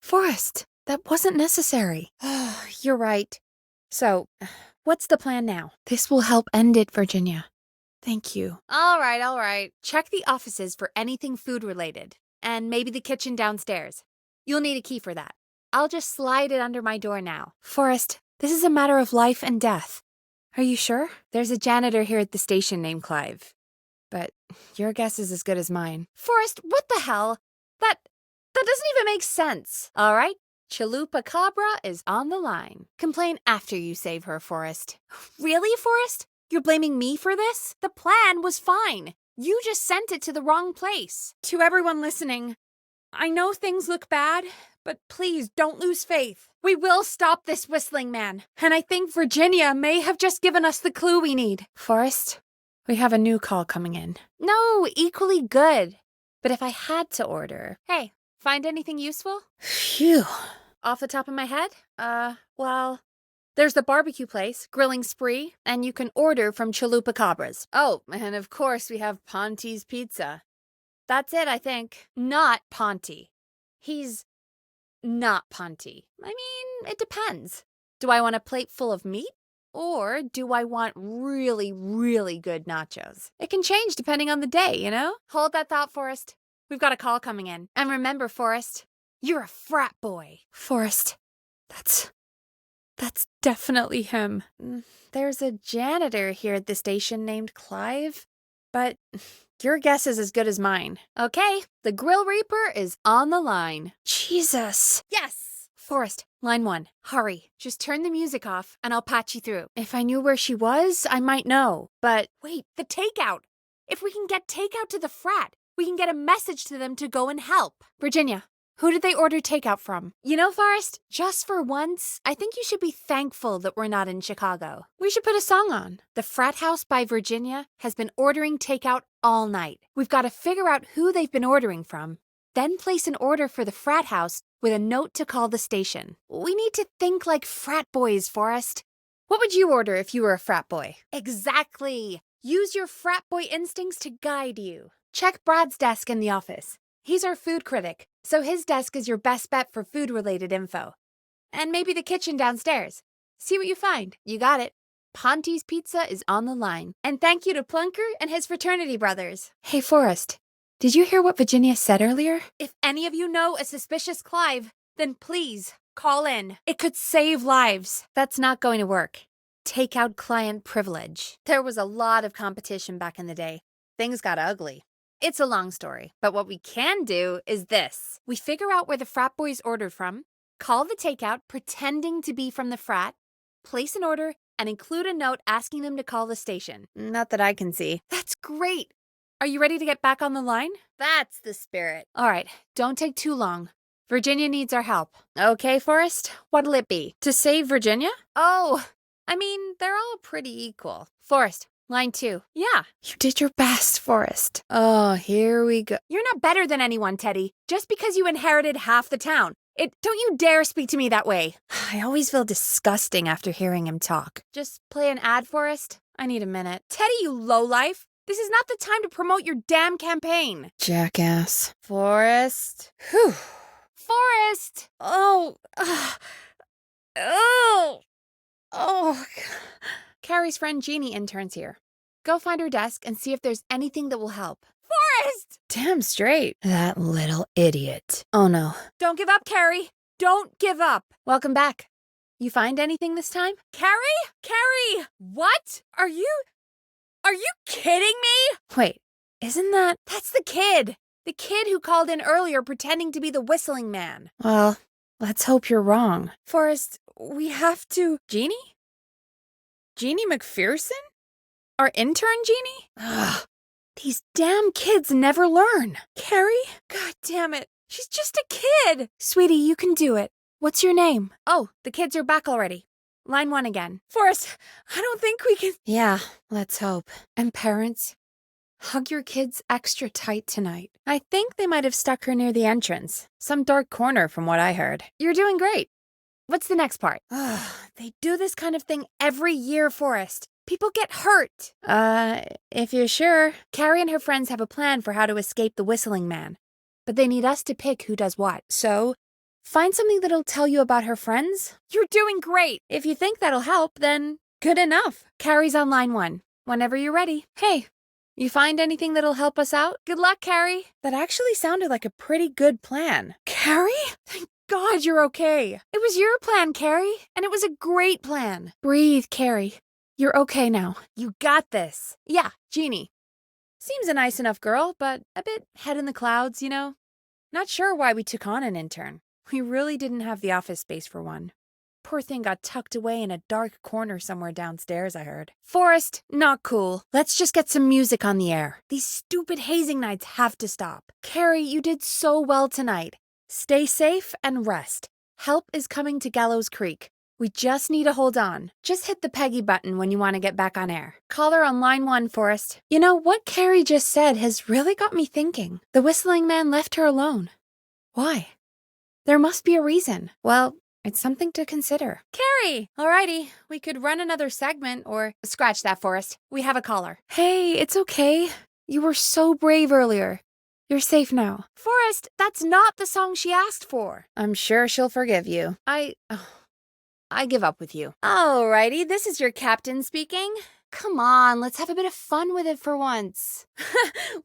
that wasn't necessary. You're right. So, what's the plan now? This will help end it, Virginia. Thank you. All right. Check the offices for anything food-related, and maybe the kitchen downstairs. You'll need a key for that. I'll just slide it under my door now. Forrest, this is a matter of life and death. Are you sure? There's a janitor here at the station named Clive. But your guess is as good as mine. Forrest, what the hell? That doesn't even make sense. All right, Chalupa Cabra is on the line. Complain after you save her, Forrest. Really, Forrest? You're blaming me for this? The plan was fine. You just sent it to the wrong place. To everyone listening, I know things look bad, but please don't lose faith. We will stop this whistling man. And I think Virginia may have just given us the clue we need. Forrest, we have a new call coming in. No, equally good. But if I had to order... Hey, find anything useful? Phew. Off the top of my head? Well... There's the barbecue place, Grilling Spree, and you can order from Chalupa Cabras. Oh, and of course we have Ponte's Pizza. That's it, I think. Not Ponte. He's not Ponte. I mean, it depends. Do I want a plate full of meat? Or do I want really, really good nachos? It can change depending on the day, you know? Hold that thought, Forrest. We've got a call coming in. And remember, Forrest, you're a frat boy. Forrest, that's definitely him. There's a janitor here at the station named Clive, but your guess is as good as mine. Okay, the Grill Reaper is on the line. Jesus. Yes! Forrest, line 1. Hurry. Just turn the music off and I'll patch you through. If I knew where she was, I might know. But wait, the takeout. If we can get takeout to the frat, we can get a message to them to go and help. Virginia, who did they order takeout from? You know, Forrest, just for once, I think you should be thankful that we're not in Chicago. We should put a song on. The Frat House by Virginia has been ordering takeout all night. We've got to figure out who they've been ordering from, then place an order for the Frat House with a note to call the station. We need to think like frat boys, Forrest. What would you order if you were a frat boy? Exactly. Use your frat boy instincts to guide you. Check Brad's desk in the office. He's our food critic, so his desk is your best bet for food-related info. And maybe the kitchen downstairs. See what you find. You got it. Ponte's Pizza is on the line. And thank you to Plunker and his fraternity brothers. Hey, Forrest, did you hear what Virginia said earlier? If any of you know a suspicious Clive, then please call in. It could save lives. That's not going to work. Takeout client privilege. There was a lot of competition back in the day. Things got ugly. It's a long story, but what we can do is this. We figure out where the frat boys ordered from, call the takeout pretending to be from the frat, place an order, and include a note asking them to call the station. Not that I can see. That's great. Are you ready to get back on the line? That's the spirit. All right, don't take too long. Virginia needs our help. Okay, Forrest, what'll it be? To save Virginia? Oh, I mean, they're all pretty equal. Forrest, line 2. Yeah. You did your best, Forrest. Oh, here we go. You're not better than anyone, Teddy. Just because you inherited half the town. Don't you dare speak to me that way. I always feel disgusting after hearing him talk. Just play an ad, Forrest. I need a minute. Teddy, you lowlife. This is not the time to promote your damn campaign. Jackass. Forrest. Whew. Forrest! Oh. Oh. Carrie's friend Jeannie interns here. Go find her desk and see if there's anything that will help. Forrest! Damn straight. That little idiot. Oh no. Don't give up, Carrie. Don't give up. Welcome back. You find anything this time? Carrie? Carrie! What? Are you kidding me? Wait, isn't that... That's the kid. The kid who called in earlier pretending to be the whistling man. Well, let's hope you're wrong. Forrest, we have to... Jeannie? Jeannie McPherson? Our intern, Jeannie? Ugh. These damn kids never learn. Carrie? God damn it. She's just a kid. Sweetie, you can do it. What's your name? Oh, the kids are back already. Line 1 again. Forrest, I don't think we can... Yeah, let's hope. And parents, hug your kids extra tight tonight. I think they might have stuck her near the entrance. Some dark corner from what I heard. You're doing great. What's the next part? They do this kind of thing every year, Forrest. People get hurt. If you're sure. Carrie and her friends have a plan for how to escape the whistling man. But they need us to pick who does what. So, find something that'll tell you about her friends. You're doing great. If you think that'll help, then good enough. Carrie's on line 1. Whenever you're ready. Hey, You find anything that'll help us out? Good luck, Carrie. That actually sounded like a pretty good plan. Carrie? Thank God you're okay. It was your plan, Carrie, and it was a great plan. Breathe, Carrie. You're okay now. You got this. Yeah, Jeannie. Seems a nice enough girl, but a bit head in the clouds, you know? Not sure why we took on an intern. We really didn't have the office space for one. Poor thing got tucked away in a dark corner somewhere downstairs, I heard. Forrest, not cool. Let's just get some music on the air. These stupid hazing nights have to stop. Carrie, you did so well tonight. Stay safe and rest. Help is coming to Gallows Creek. We just need to hold on. Just hit the Peggy button when you want to get back on air. Call her on line 1, Forrest. You know, what Carrie just said has really got me thinking. The whistling man left her alone. Why? There must be a reason. Well, it's something to consider. Carrie! Alrighty, we could run another segment or... Scratch that, Forrest. We have a caller. Hey, it's okay. You were so brave earlier. You're safe now. Forrest, that's not the song she asked for. I'm sure she'll forgive you. I give up with you. Alrighty, this is your captain speaking. Come on, let's have a bit of fun with it for once.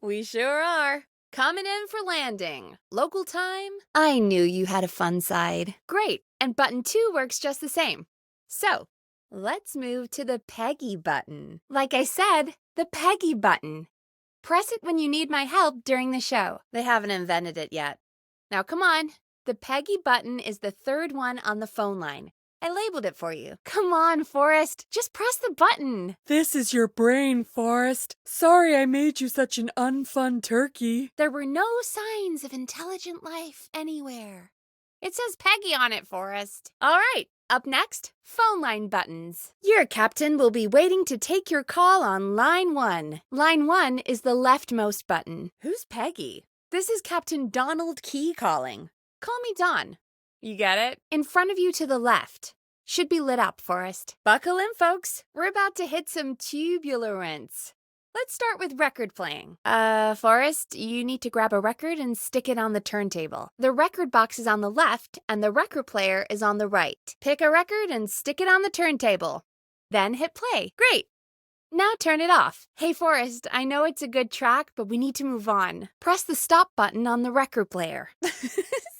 We sure are. Coming in for landing. Local time? I knew you had a fun side. Great, and button 2 works just the same. So, let's move to the Peggy button. Like I said, the Peggy button. Press it when you need my help during the show. They haven't invented it yet. Now come on, the Peggy button is the 3rd one on the phone line. I labeled it for you. Come on, Forrest. Just press the button. This is your brain, Forrest. Sorry I made you such an unfun turkey. There were no signs of intelligent life anywhere. It says Peggy on it, Forrest. All right, up next, phone line buttons. Your captain will be waiting to take your call on line 1. Line 1 is the leftmost button. Who's Peggy? This is Captain Donald Key calling. Call me Don. You get it? In front of you to the left. Should be lit up, Forrest. Buckle in, folks. We're about to hit some tubular rents. Let's start with record playing. Forrest, you need to grab a record and stick it on the turntable. The record box is on the left, and the record player is on the right. Pick a record and stick it on the turntable. Then hit play. Great. Now turn it off. Hey, Forrest, I know it's a good track, but we need to move on. Press the stop button on the record player.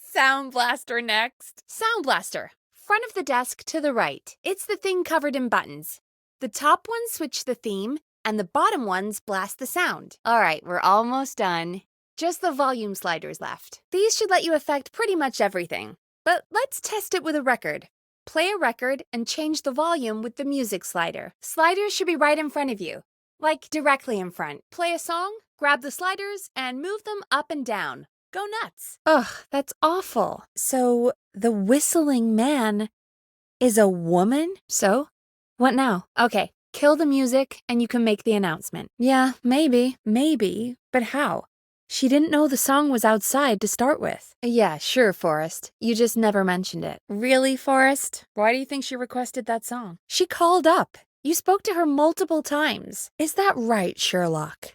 Sound Blaster next. Sound Blaster. Front of the desk to the right. It's the thing covered in buttons. The top ones switch the theme, and the bottom ones blast the sound. All right, we're almost done. Just the volume sliders left. These should let you affect pretty much everything. But let's test it with a record. Play a record and change the volume with the music slider. Sliders should be right in front of you, like directly in front. Play a song, grab the sliders, and move them up and down. Go nuts. Ugh, that's awful. So, the whistling man is a woman? So, what now? Okay, kill the music and you can make the announcement. Yeah, maybe, but how? She didn't know the song was outside to start with. Yeah, sure, Forrest. You just never mentioned it. Really, Forrest? Why do you think she requested that song? She called up. You spoke to her multiple times. Is that right, Sherlock?